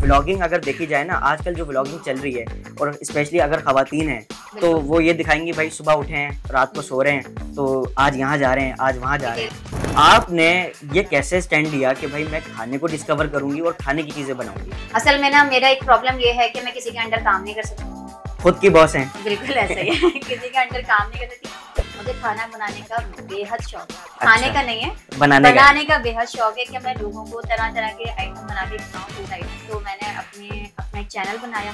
Vlogging अगर देखी जाए ना, आजकल जो व्लॉगिंग चल रही है और स्पेशली अगर ख़वातीन हैं तो वो ये दिखाएंगी भाई सुबह उठे हैं, रात को सो रहे हैं, तो आज यहाँ जा रहे हैं, आज वहाँ जा रहे हैं। आपने ये कैसे स्टैंड लिया कि भाई मैं खाने को डिस्कवर करूंगी और खाने की चीज़ें बनाऊंगी? असल में ना मेरा एक प्रॉब्लम ये है कि मैं किसी के अंडर काम नहीं कर सकती। खुद की बॉस हैं? बिल्कुल ऐसा ही है। किसी के अंडर काम नहीं कर सकती। मुझे खाना बनाने का बेहद शौक है। खाने का नहीं है, बनाने का बेहद शौक है कि मैं लोगों को तरह तरह के आइटम बना के खिलाऊं, फूड आइटम। तो मैंने अपना एक चैनल बनाया।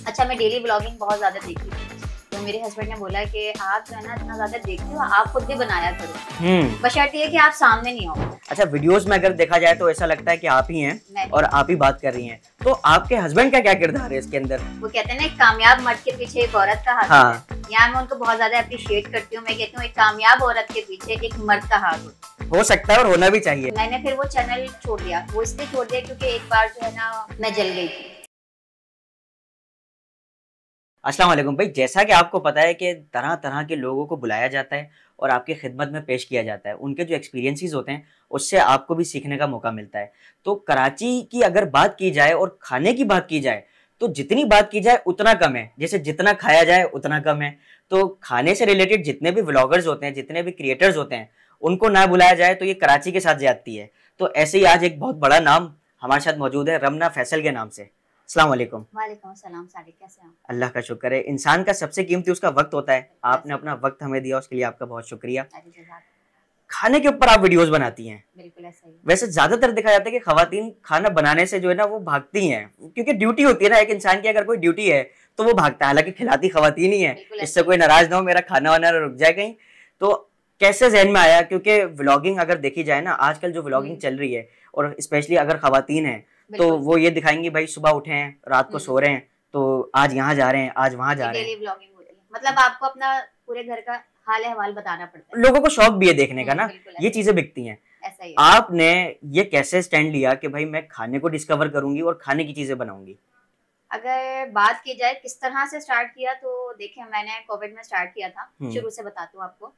अच्छा, मैं डेली ब्लॉगिंग बहुत ज्यादा देखती हूँ, तो मेरे हस्बैंड ने बोला कि आप जो है ना इतना ज्यादा देखते हो, आप खुद भी बनाया करो, बशर्ते है कि आप सामने नहीं आओ। अच्छा, वीडियोस में अगर देखा जाए तो ऐसा लगता है कि आप ही हैं और आप ही बात कर रही हैं, तो आपके हस्बैंड का क्या किरदार है इसके अंदर? वो कहते हैं ना, एक कामयाब मर्द के पीछे एक औरत का हाथ है। यहाँ मैं उनको बहुत ज्यादा अप्रिशिएट करती हूँ। मैं कहती हूँ एक कामयाब औरत के पीछे एक मर्द का हाथ हो सकता है और होना भी चाहिए। मैंने फिर वो चैनल छोड़ दिया। वो इसलिए छोड़ दिया क्योंकि एक बार जो है ना मैं जल गई थी। अस्सलाम वालेकुम भाई, जैसा कि आपको पता है कि तरह तरह के लोगों को बुलाया जाता है और आपकी खिदमत में पेश किया जाता है। उनके जो एक्सपीरियंसेस होते हैं उससे आपको भी सीखने का मौका मिलता है। तो कराची की अगर बात की जाए और खाने की बात की जाए तो जितनी बात की जाए उतना कम है, जैसे जितना खाया जाए उतना कम है। तो खाने से रिलेटेड जितने भी व्लॉगर्स होते हैं, जितने भी क्रिएटर्स होते हैं, उनको ना बुलाया जाए तो ये कराची के साथ ज्यादती है। तो ऐसे ही आज एक बहुत बड़ा नाम हमारे साथ मौजूद है, रमना फैसल के नाम से। अस्सलाम वालेकुम। वालेकुम सलाम सादिक, कैसे हैं? अल्लाह का शुक्र है। इंसान का सबसे कीमती उसका वक्त होता है। आपने अपना वक्त हमें दिया, उसके लिए आपका बहुत शुक्रिया। खाने के ऊपर आप वीडियोस बनाती हैं। बिल्कुल ऐसा ही। वैसे ज्यादातर देखा जाता है कि खवातीन खाना बनाने से जो है ना वो भागती हैं, क्योंकि ड्यूटी होती है ना एक इंसान की। अगर कोई ड्यूटी है तो वो भागता है, हालांकि खिलाती खवातीन ही है। इससे कोई नाराज ना हो, मेरा खाना वाना रुक जाए कहीं। तो कैसे जहन में आया? क्योंकि व्लॉगिंग अगर देखी जाए ना, आजकल जो व्लॉगिंग चल रही है और स्पेशली अगर खवातीन हैं तो वो ये दिखाएंगी भाई सुबह उठे हैं, रात को सो रहे हैं, तो आज यहाँ जा रहे हैं, आज वहाँ जा रहे हैं। डेली व्लॉगिंग होती है, मतलब आपको अपना पूरे घर का हाल अहवाल बताना पड़ता है। लोगों को शौक भी है देखने का ना, ये चीजें बिकती हैं। ऐसा ही है। आपने ये कैसे स्टैंड लिया कि भाई मैं खाने को डिस्कवर करूंगी और खाने की चीजें बनाऊंगी? अगर बात की जाए किस तरह से स्टार्ट किया, तो देखिए मैंने कोविड में स्टार्ट किया था। शुरू से बताती हूँ आपको।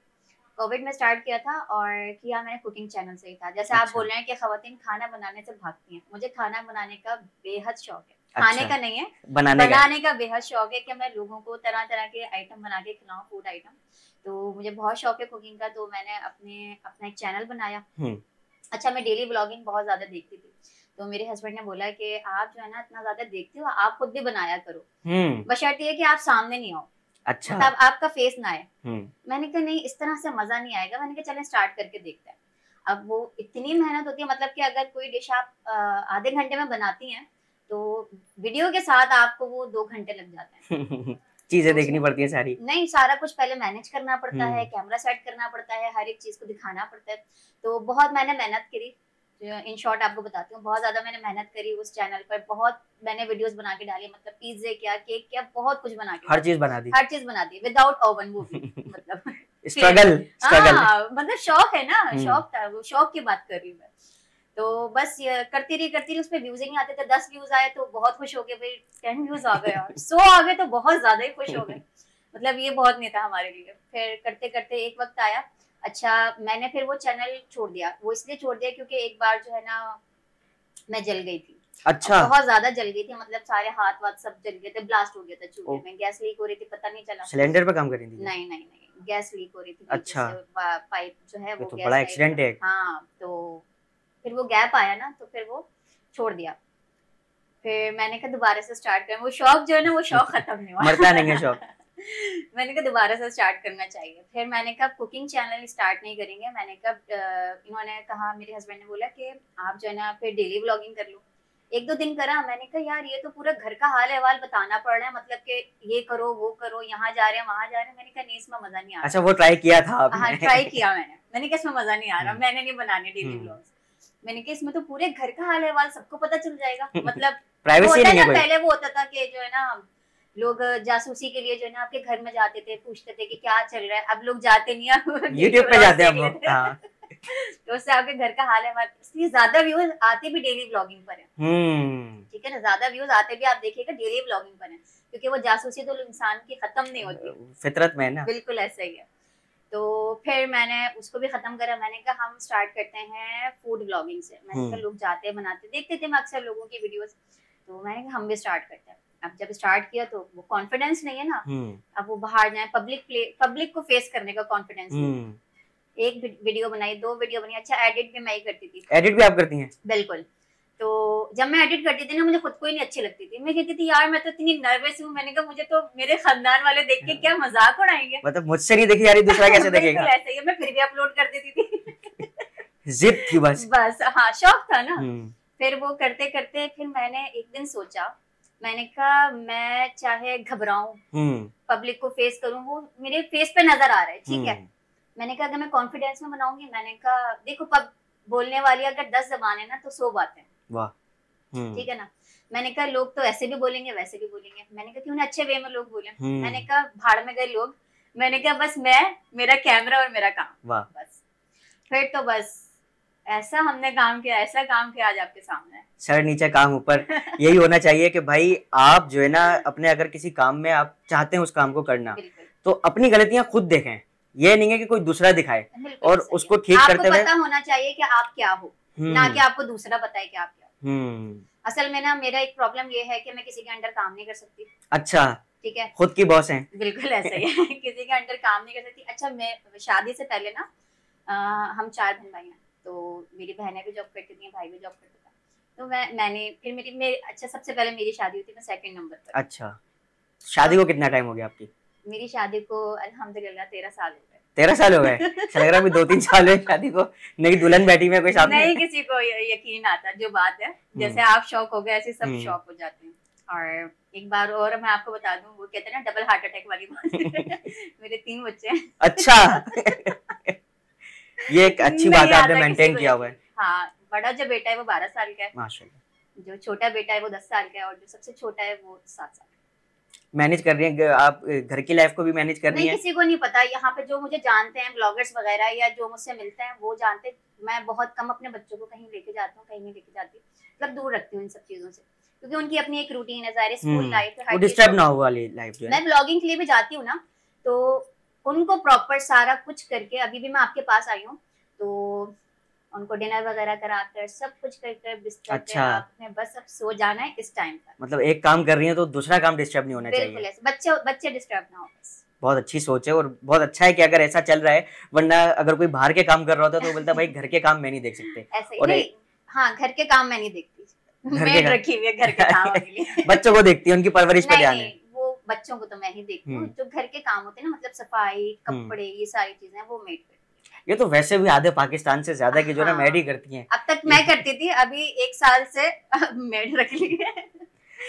कोविड में स्टार्ट किया था और किया मैंने कुकिंग चैनल से ही था। जैसे आप बोल रहे हैं कि खवातीन खाना बनाने से भागती हैं, मुझे खाना बनाने का बेहद शौक है। खाने का नहीं है, बनाने का बेहद शौक है कि मैं लोगों को तरह तरह के आइटम बना के खिलाऊं, फूड आइटम। तो मुझे बहुत शौक है कुकिंग का, तो मैंने अपना एक चैनल बनाया। अच्छा, मैं डेली ब्लॉगिंग बहुत ज्यादा देखती थी, तो मेरे हस्बैंड ने बोला कि आप जो है ना इतना ज्यादा देखते हो, आप खुद भी बनाया करो, बशर्ते है कि आप सामने नहीं आओ। अच्छा, मतलब आपका फेस ना आए। मैंने कहा नहीं, इस तरह से मजा नहीं आएगा। मैंने कहा चलें स्टार्ट करके देखते हैं। अब वो इतनी मेहनत होती है, मतलब कि अगर कोई डिश आप आधे घंटे में बनाती हैं तो वीडियो के साथ आपको वो 2 घंटे लग जाते हैं। चीजें देखनी पड़ती है सारी। नहीं, सारा कुछ पहले मैनेज करना पड़ता है, कैमरा सेट करना पड़ता है, हर एक चीज को दिखाना पड़ता है। तो बहुत मैंने मेहनत करी। इन शॉर्ट आपको बताती हूँ, बहुत ज्यादा मैंने मेहनत करी उस चैनल पर। बहुत मैंने वीडियोस बना के डाली, मतलब पिज्जे क्या, केक क्या, बहुत कुछ बना के, हर चीज बना दी विदाउट ओवन। वो भी मतलब स्ट्रगल मतलब शौक है ना, शौक था वो, शौक की बात कर रही हूँ मैं। तो बस ये करती रही, उसमें व्यूज ही नहीं आते थे। 10 व्यूज आए तो बहुत खुश हो गए भाई, 10 व्यूज आ गए, 100 आ गए तो बहुत ज्यादा ही खुश हो गए। मतलब ये बहुत नहीं था हमारे लिए। फिर करते करते एक वक्त आया, अच्छा मैंने फिर वो चैनल छोड़ दिया। वो इसलिए छोड़ दिया क्योंकि एक बार जो है ना मैं जल गई थी। अच्छा, बहुत ज्यादा जल गई थी, मतलब सारे हाथ वाथ सब जल गए थे, ब्लास्ट हो गया था चूल्हे में। गैस लीक हो रही थी, पता नहीं चला। सिलेंडर पे काम कर रही थी? नहीं नहीं नहीं, गैस लीक हो रही थी। अच्छा, पाइप जो है वो तो गैस बड़ा एक्सीडेंट है। हाँ, तो फिर वो गैप आया ना, तो फिर वो छोड़ दिया। फिर मैंने कहा दोबारा से स्टार्ट करें। वो शौक जो है ना, वो शौक खत्म नहीं हुआ। मरता नहीं है शौक। मैंने कहा दोबारा से स्टार्ट करना चाहिए। फिर मैंने कहा कुकिंग चैनल स्टार्ट नहीं करेंगे। मैंने कहा इन्होंने कहा, मेरे हस्बैंड ने बोला कि आप जो है ना फिर डेली व्लॉगिंग कर लो। 1-2 दिन करा। मैंने कहा यार ये तो पूरा घर का हाल अहवाल बताना पड़ रहा है, मतलब कि ये करो वो करो, यहाँ जा रहे हैं वहाँ जा रहे हैं। मैंने कहा नहीं, इसमें मजा नहीं आ रहा। अच्छा, वो ट्राई किया था आपने? हाँ, ट्राई किया मैंने कहा इसमें मजा नहीं आ रहा, मैंने नहीं बनाने डेली व्लॉग्स। मैंने कहा इसमें तो पूरे घर का हाल अहवाल सबको पता चल जाएगा। मतलब प्राइवेसी नहीं है कोई। पहले वो होता था कि जो है ना लोग जासूसी के लिए जो है ना आपके घर में जाते थे, पूछते थे कि क्या चल रहा है। अब लोग जाते नहीं है, यूट्यूब पे जाते हैं। तो उससे आपके घर का हाल है, इसलिए ज्यादा व्यूज आते भी डेली व्लॉगिंग पर है। ठीक है ना, ज्यादा व्यूज आते भी आप देखिएगा डेली व्लॉगिंग पर है, क्योंकि वो जासूसी तो इंसान की खत्म नहीं होती, फितरत में है ना। बिल्कुल ऐसा ही है। तो फिर मैंने उसको भी खत्म करा। मैंने कहा हम स्टार्ट करते हैं फूड व्लॉगिंग से। मैंने कहा लोग जाते बनाते देखते थे मैं अक्सर लोगों की वीडियोस, तो मैंने कहा हम भी स्टार्ट करते हैं। अब जब स्टार्ट किया तो वो कॉन्फिडेंस नहीं है ना, अब वो बाहर जाए, पब्लिक को फेस करने का कॉन्फिडेंस नहीं। एक वीडियो बनाई, 2 वीडियो बनी, अच्छा एडिट भी मैं ही करती थी। एडिट भी आप करती हैं? बिल्कुल। तो जब मैं एडिट करती थी ना, मुझे खुद को ही नहीं अच्छी लगती थी। मैं कहती थी यार मैं तो इतनी नर्वस हूँ, मैंने कहा मुझे तो मेरे खानदान वाले देख के क्या मजाक उड़ाएंगे, मतलब मुझसे नहीं देखी जा रही, दूसरा कैसे देखेगा? बिल्कुल ऐसा ही है, मैं फिर भी अपलोड कर देती थी। जिद थी बस हाँ, शौक था ना। फिर वो करते करते फिर मैंने एक दिन सोचा, मैंने कहा मैं चाहे घबराऊं, पब्लिक को फेस करूं, वो मेरे फेस पे नजर आ रहा है, ठीक है। मैंने कहा अगर मैं कॉन्फिडेंस में बनाऊंगी, मैंने कहा देखो बोलने वाली अगर 10 जबान है ना तो 100 बातें। वाह। ठीक है ना। मैंने कहा लोग तो ऐसे भी बोलेंगे वैसे भी बोलेंगे, मैंने कहा क्यों ना अच्छे वे में लोग बोले। मैंने कहा भाड़ में गए लोग, मैंने कहा बस मैं, मेरा कैमरा और मेरा काम, बस। फिर तो बस ऐसा हमने काम किया, ऐसा काम किया आज आपके सामने, सर नीचे काम ऊपर। यही होना चाहिए कि भाई आप जो है ना अपने अगर किसी काम में आप चाहते हैं उस काम को करना, तो अपनी गलतियां खुद देखें, ये नहीं है कि कोई दूसरा दिखाए और उसको ठीक करते हुए। आपको पता होना चाहिए कि आप क्या हो, ना कि आपको दूसरा बताए कि आप क्या हो। असल में ना मेरा एक प्रॉब्लम ये है कि मैं किसी के अंडर काम नहीं कर सकती। अच्छा, ठीक है, खुद की बॉस हैं। बिल्कुल ऐसा ही है। किसी के अंडर काम नहीं कर सकती। अच्छा, मैं शादी से पहले ना हम 4 बहन भाई हैं, तो मेरी बहनें भी जॉब करती थी, भाई भी जॉब करता था। तो मैंने फिर मेरी अच्छा सबसे पहले मेरी शादी हुई थी, मैं 2nd नंबर पर। अच्छा, शादी को कितना टाइम हो गया आपकी? मेरी शादी को अल्हम्दुलिल्लाह 13 साल हो गए। 13 साल हो गए? लग रहा है 2-3 साल हुए शादी को, नई दुल्हन बैठी में कोई सामने। नहीं किसी को यकीन आता जो बात है, जैसे आप शौक हो गए ऐसे सब शौक हो जाते हैं। और एक बार और मैं आपको बता दूं, वो कहते हैं ना डबल हार्ट अटैक वाली बात। मेरे 3 बच्चे हैं। अच्छा। ये एक अच्छी बात है, आपने मेंटेन किया हुआ है। हाँ, बड़ा जो बेटा है वो 12 साल का है, माशाल्लाह। जो छोटा बेटा है वो 10 साल का है, और जो सबसे छोटा है वो 7 साल। मैनेज कर रही हैं आप, घर की लाइफ को भी मैनेज कर रही हैं? नहीं, किसी को नहीं पता यहाँ पे, जो मुझे जानते हैं ब्लॉगर्स वगैरह या जो मुझसे मिलते हैं वो जानते हैं। मैं बहुत कम अपने बच्चों को कहीं लेके जाती हूँ, कहीं नहीं लेके जाती, मतलब दूर रखती हूँ इन सब चीजों से, क्योंकि उनकी अपनी एक रूटीन है, ज़ाहिर स्कूल लाइफ है, डिस्टर्ब ना हो वाली लाइफ जो है। मैं ब्लॉगिंग के लिए भी जाती हूँ ना, तो उनको प्रॉपर सारा कुछ करके, अभी भी मैं आपके पास आई हूँ तो उनको डिनर वगैरह कराकर सब कुछ करके बिस्तर पे आपने बस अब सो जाना है इस टाइम पर। मतलब एक काम कर रही है तो दूसरा काम डिस्टर्ब नहीं होना चाहिए। बिल्कुल ऐसे बच्चे डिस्टर्ब ना हो बस। बहुत अच्छी सोच है और बहुत अच्छा है कि अगर ऐसा चल रहा है, वरना अगर कोई बाहर के काम कर रहा होता तो बोलता भाई घर के काम मैं नहीं देख सकते। ऐसे और नहीं, हाँ घर के काम मैं नहीं देखती, मेड रखी हुई है घर के काम के लिए। बच्चों को देखती है, उनकी परवरिश पे ध्यान है। वो बच्चों को तो मैं ही देखती हूँ, जो घर के काम होते हैं ना, मतलब सफाई, कपड़े, ये सारी चीजें वो मेड करती है। ये तो वैसे भी आधे पाकिस्तान से ज्यादा की जो है मेड ही करती हैं। अब तक मैं करती थी, अभी 1 साल से मेड रख ली है।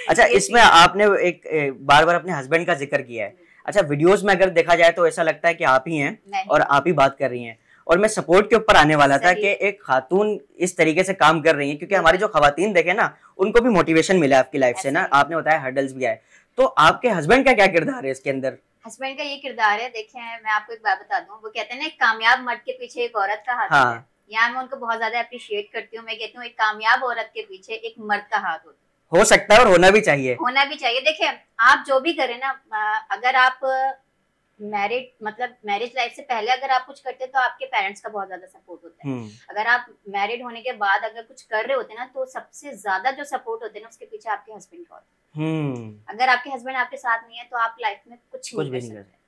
अच्छा, इसमें आपने एक बार बार अपने हस्बैंड का जिक्र किया है। अच्छा, वीडियोस में अगर देखा जाए तो ऐसा लगता है कि आप ही हैं और आप ही बात कर रही हैं, और मैं सपोर्ट के ऊपर आने वाला था कि एक खातून इस तरीके से काम कर रही है, क्योंकि हमारी जो खवातीन देखे ना उनको भी मोटिवेशन मिला आपकी लाइफ से ना, आपने बताया हर्डल्स भी आए, तो आपके हस्बैंड का क्या किरदार है इसके अंदर? हस्बैंड का ये किरदार है, देखें मैं आपको एक बात बता दूं, वो कहते हैं ना एक कामयाब मर्द के पीछे एक औरत का हाथ है। यहाँ मैं उनको बहुत ज्यादा अप्रिशिएट करती हूँ। मैं कहती हूँ एक कामयाब औरत के पीछे एक मर्द का हाथ होता है। हो सकता है और होना भी चाहिए, होना भी चाहिए। देखिए आप जो भी करें ना, अगर आप मैरिज लाइफ से पहले अगर आप कुछ करते हैं तो आपके पेरेंट्स का बहुत ज्यादा सपोर्ट होता है। अगर आप मैरिड होने के बाद अगर कुछ कर रहे होते हैं ना, तो सबसे ज्यादा जो सपोर्ट होते हैं ना उसके पीछे आपके हस्बैंड का होता है। अगर आपके हस्बैंड आपके साथ नहीं है तो आप लाइफ में कुछ नहीं कर सकते।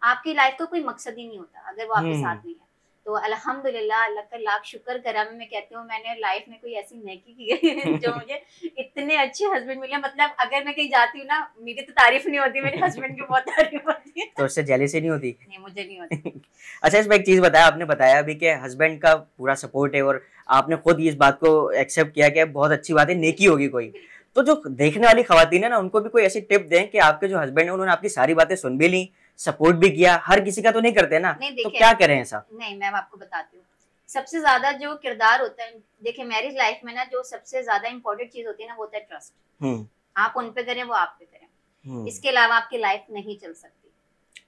आपकी लाइफ का कोई मकसद ही नहीं होता अगर वो आपके साथ नहीं है। तो अल्हम्दुलिल्लाह, अल्लाह का लाख शुक्र करा, मैं कहती हूँ मैंने लाइफ में कोई ऐसी नेकी की है जो मुझे इतने अच्छे हस्बैंड मिले। मतलब अगर मैं कहीं जाती हूँ ना, मेरी तो तारीफ नहीं होती, मेरे हस्बैंड की बहुत तारीफ होती है। तो उससे जेलसी नहीं होती? नहीं, मुझे नहीं होती। अच्छा, इसमें एक चीज बताया, आपने बताया अभी कि हस्बैंड का पूरा सपोर्ट है और आपने खुद इस बात को एक्सेप्ट किया कि बहुत अच्छी बात है, नेकी होगी कोई। तो जो देखने वाली खवातीन है ना, उनको भी कोई ऐसी टिप दें कि आपके जो हस्बैंड है उन्होंने आपकी सारी बातें सुन भी ली, सपोर्ट भी किया, हर किसी का तो नहीं करते ना, तो क्या करें ऐसा? नहीं, मैं आपको बताती हूँ, सबसे ज्यादा जो किरदार होता है, देखिए मैरिज लाइफ में ना जो सबसे ज्यादा इंपॉर्टेंट चीज होती है ना, वो होता है ट्रस्ट। आप उन पे करें, वो आप पे करें, इसके अलावा आपकी लाइफ नहीं चल सकती।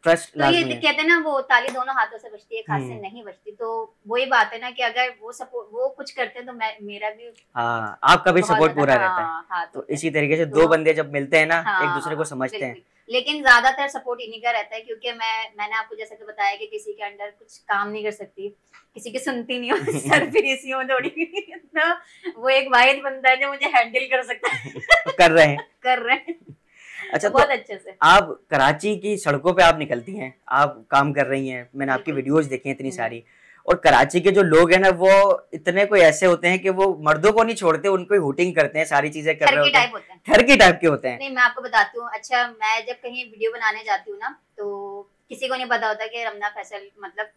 ट्रस्ट तो ये कहते हैं ना, वो ताली दोनों हाथों से बजती है, एक हाथ से नहीं बजती। तो वही बात है ना कि अगर वो सपोर्ट, वो कुछ करते हैं तो मेरा भी आपका भी सपोर्ट पूरा रहता है। तो इसी तरीके से दो बंदे जब मिलते हैं ना, एक दूसरे को समझते हैं। लेकिन ज्यादातर सपोर्ट इन्हीं का रहता है, क्योंकि मैंने आपको जैसे कि बताया कि किसी के अंडर कुछ काम नहीं कर सकती, किसी की सुनती नहीं हो, सरफिरीसी हो थोड़ी, तो वो एक वाहिद बंदा है जो मुझे हैंडल कर सकता है। कर रहे हैं। अच्छा, बहुत अच्छे से। आप कराची की सड़कों पे आप निकलती हैं, आप काम कर रही हैं, मैंने आपकी वीडियोस देखी हैं इतनी सारी, और कराची के जो लोग हैं ना, वो इतने कोई ऐसे होते हैं कि वो मर्दों को नहीं छोड़ते, उनको ही हुटिंग करते हैं, सारी चीजें कर रहे होते हैं, ठरकी टाइप के होते हैं। नहीं, मैं आपको बताती हूँ। अच्छा, मैं जब कहीं वीडियो बनाने जाती हूँ ना, तो किसी को नहीं पता होता कि रमना फैसल मतलब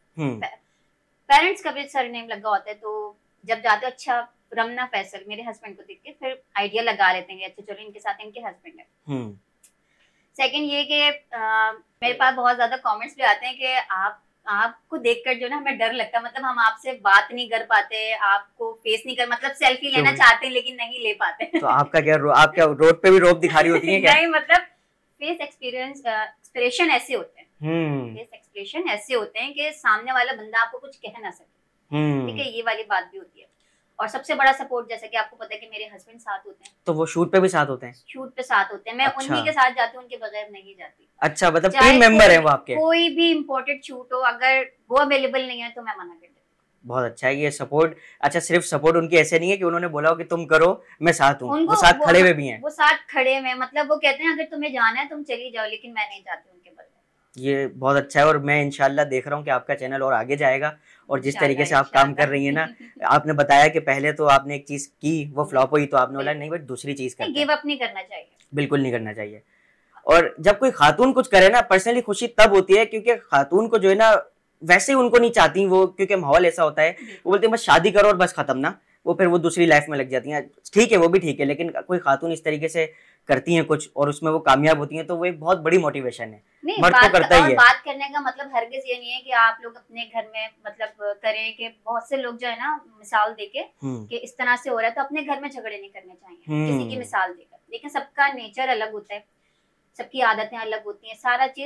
पेरेंट्स का भी सरनेम लगा होता है। तो जब जाते हो, अच्छा रमना फैसल, मेरे हस्बैंड को देख के फिर आइडिया लगा लेते हैं, अच्छा चलो इनके साथ इनके हस्बैंड है। सेकंड ये कि मेरे पास बहुत ज्यादा कमेंट्स भी आते हैं कि आपको देखकर जो ना हमें डर लगता है, मतलब हम आपसे बात नहीं कर पाते, आपको फेस नहीं कर, मतलब सेल्फी लेना चाहते हैं लेकिन नहीं ले पाते। तो आपका क्या, आप क्या रोड पे भी रोब दिखा रही होती हैं क्या? नहीं, मतलब फेस एक्सप्रेशन ऐसे होते हैं, फेस एक्सप्रेशन ऐसे होते हैं कि सामने वाला बंदा आपको कुछ कह ना सके। ठीक है, ये वाली बात भी होती है। और सबसे बड़ा सपोर्ट, जैसे कि आपको पता है कि मेरे हस्बैंड साथ होते हैं, तो वो शूट पे भी साथ होते हैं? शूट पे साथ होते हैं, मैं उन्हीं के साथ जाती हूँ, उनके बगैर नहीं जाती। अच्छा, मतलब टीम मेंबर है वो आपके? कोई भी इम्पोर्टेंट शूट हो, अगर वो अवेलेबल नहीं है तो मैं मना कर देती हूँ। बहुत अच्छा है ये सपोर्ट। अच्छा, सिर्फ सपोर्ट उनकी ऐसे नहीं है कि उन्होंने बोला हो कि तुम करो मैं साथ हूँ, वो साथ खड़े हुए भी हैं। वो साथ खड़े में, मतलब वो कहते हैं अगर तुम्हें जाना है तुम चली जाओ, लेकिन मैं नहीं जाती उनके बगैर। ये बहुत अच्छा है, और मैं इंशाल्लाह देख रहा हूँ कि आपका चैनल और आगे जाएगा। और जिस तरीके से आप काम कर रही हैं ना, आपने बताया कि पहले तो आपने एक चीज की, वो फ्लॉप हुई, तो आपने बोला नहीं भाई दूसरी चीज करते हैं। गिव अप नहीं करना चाहिए, बिल्कुल नहीं करना चाहिए। और जब कोई खातून कुछ करे ना, पर्सनली खुशी तब होती है, क्योंकि खातून को जो है ना, वैसे ही उनको नहीं चाहती वो, क्योंकि माहौल ऐसा होता है, वो बोलते हैं बस शादी करो और बस खत्म ना, वो फिर वो दूसरी लाइफ में लग जाती हैं। ठीक है, वो भी ठीक है, लेकिन कोई खातून इस तरीके से करती हैं कुछ और उसमें वो कामयाब होती हैं, तो वो एक बहुत बड़ी मोटिवेशन है। मर्द तो करता ही है। बात करने का मतलब हरगिज ये नहीं है कि आप लोग अपने घर में मतलब करें, कि बहुत से लोग जो है ना मिसाल देके कि इस तरह से हो रहा है, तो अपने घर में झगड़े नहीं करने चाहिए किसी की मिसाल देकर। लेकिन सबका नेचर अलग होता है, सबकी आदतें अलग होती हैं,